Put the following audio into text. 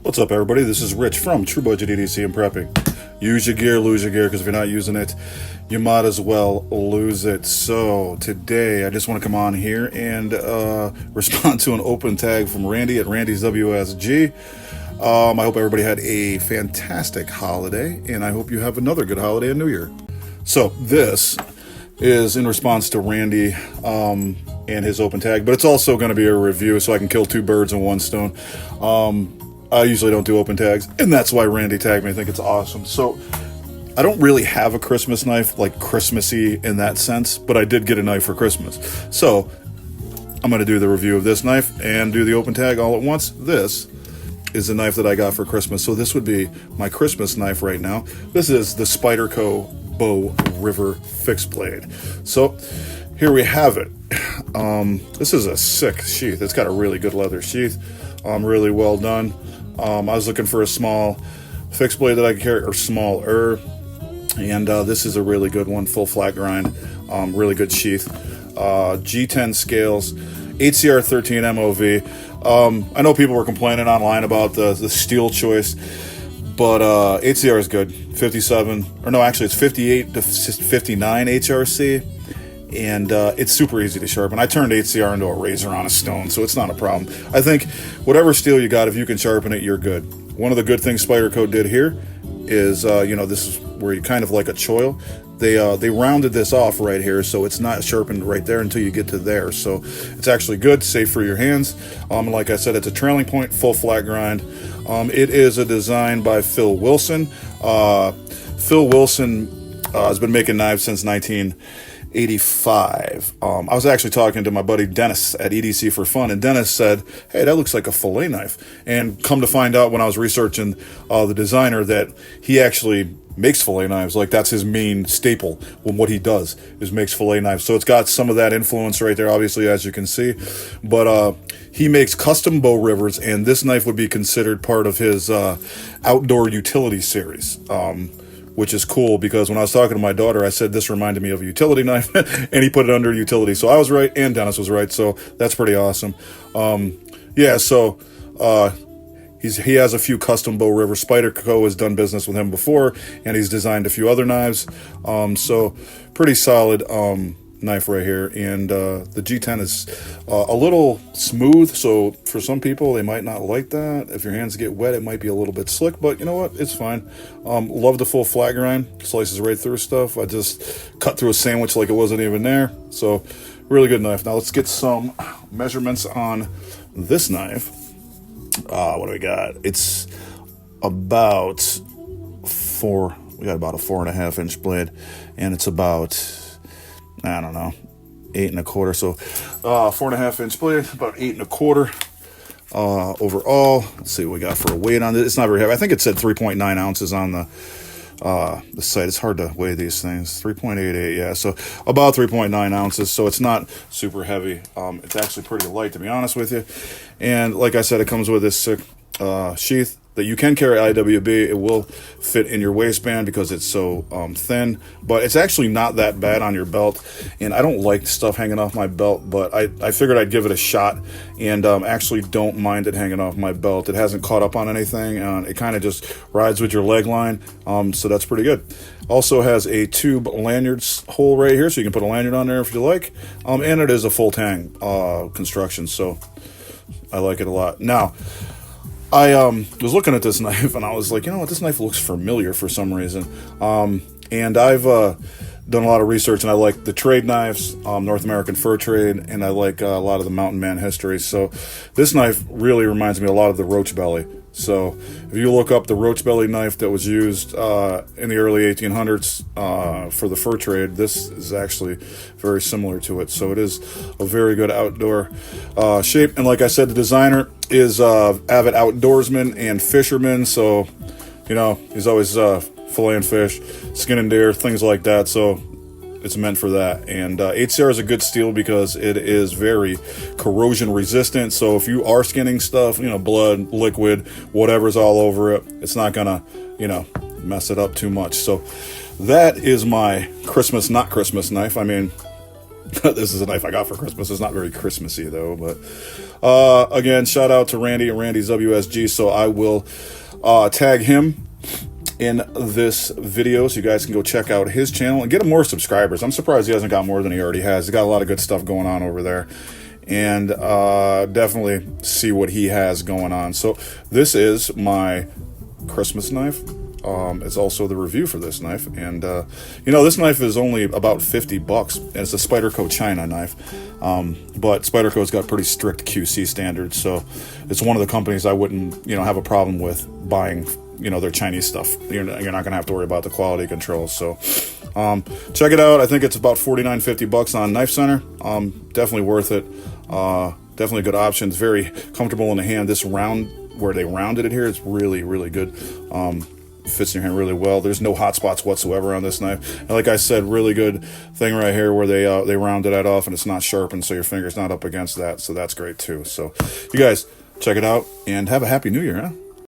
What's up, everybody? This is Rich from True Budget EDC and Prepping. Use your gear, lose your gear, because if you're not using it, you might as well lose it. So today, I just want to come on here and respond to an open tag from Randy at Randy's WSG. I hope everybody had a fantastic holiday, and I hope you have another good holiday and New Year. So this is in response to Randy and his open tag, but it's also going to be a review, so I can kill two birds with one stone. I usually don't do open tags, and that's why Randy tagged me. I think it's awesome. So I don't really have a Christmas knife, like Christmassy in that sense, but I did get a knife for Christmas. So I'm going to do the review of this knife and do the open tag all at once. This is the knife that I got for Christmas. So this would be my Christmas knife right now. This is the Spyderco Bow River fixed blade. So here we have it. This is a sick sheath. It's got a really good leather sheath. Really well done. I was looking for a small fixed blade that I could carry, or smaller, and this is a really good one, full flat grind, really good sheath. G10 scales, HCR 13 MOV. I know people were complaining online about the steel choice, but HCR is good. 57, or no, actually it's 58 to 59 HRC. And it's super easy to sharpen. I turned HCR into a razor on a stone, so it's not a problem. I think whatever steel you got, if you can sharpen it, you're good. One of the good things Spyderco did here is, this is where you kind of like a choil. They rounded this off right here, so it's not sharpened right there until you get to there. So it's actually good, safe for your hands. And like I said, it's a trailing point, full flat grind. It is a design by Phil Wilson. Phil Wilson has been making knives since 1985. I was actually talking to my buddy Dennis at EDC for Fun, and Dennis said, hey, that looks like a fillet knife. And come to find out when I was researching the designer that he actually makes fillet knives. Like, that's his main staple when what he does is makes fillet knives. So it's got some of that influence right there, obviously, as you can see. But he makes custom bow rivers, and this knife would be considered part of his outdoor utility series. Which is cool, because when I was talking to my daughter, I said this reminded me of a utility knife, and he put it under utility. So I was right, and Dennis was right, so that's pretty awesome. He has a few custom bow rivers. Spyderco has done business with him before, and he's designed a few other knives. So pretty solid knife right here. And the G10 is a little smooth, so for some people they might not like that. If your hands get wet, it might be a little bit slick, but you know what, it's fine. Love the full flat grind, slices right through stuff. I just cut through a sandwich like it wasn't even there. So really good knife. Now let's get some measurements on this knife. What do we got? It's about we got about a 4.5 inch blade, and it's about, I don't know, 8 1/4. So 4.5 inch blade, about 8 1/4 overall. Let's see what we got for a weight on it. It's not very heavy. I think it said 3.9 ounces on the site. It's hard to weigh these things. 3.88, yeah. So about 3.9 ounces. So it's not super heavy. It's actually pretty light, to be honest with you. And like I said, it comes with this sick sheath that you can carry IWB. It will fit in your waistband because it's so thin, but it's actually not that bad on your belt. And I don't like stuff hanging off my belt, but I figured I'd give it a shot, and actually don't mind it hanging off my belt. It hasn't caught up on anything, and it kind of just rides with your leg line, so that's pretty good. Also has a tube lanyard hole right here, so you can put a lanyard on there if you like, and it is a full tang construction, so I like it a lot. Now, I was looking at this knife, and I was like, you know what, this knife looks familiar for some reason. And I've done a lot of research, and I like the trade knives, North American fur trade, and I like a lot of the mountain man history. So this knife really reminds me a lot of the roach belly. So if you look up the roach belly knife that was used in the early 1800s for the fur trade, this is actually very similar to it. So it is a very good outdoor shape. And like I said, the designer is avid outdoorsman and fisherman. So, he's always filleting fish, skinning deer, things like that. So it's meant for that. And HCR is a good steel because it is very corrosion resistant. So if you are skinning stuff, blood, liquid, whatever's all over it, it's not gonna, mess it up too much. So that is my Christmas, not Christmas knife. I mean, This is a knife I got for Christmas. It's not very Christmassy though, but again, shout out to Randy and Randy's WSG. So I will tag him in this video so you guys can go check out his channel and get him more subscribers. I'm surprised he hasn't got more than he already has. He's got a lot of good stuff going on over there, and definitely see what he has going on. So this is my Christmas knife. It's also the review for this knife, and you know, this knife is only about $50, and it's a Spyderco China knife, but Spyderco's got pretty strict QC standards, so it's one of the companies I wouldn't, you know, have a problem with buying, you know, their Chinese stuff. You're not gonna have to worry about the quality control. So check it out. I think it's about $49-50 on Knife Center. Definitely worth it. Definitely good options, very comfortable in the hand. This round, where they rounded it here, it's really, really good. Fits in your hand really well. There's no hot spots whatsoever on this knife, and like I said, really good thing right here where they rounded that off and it's not sharpened, so your finger's not up against that, so that's great too. So you guys check it out and have a happy new year, huh?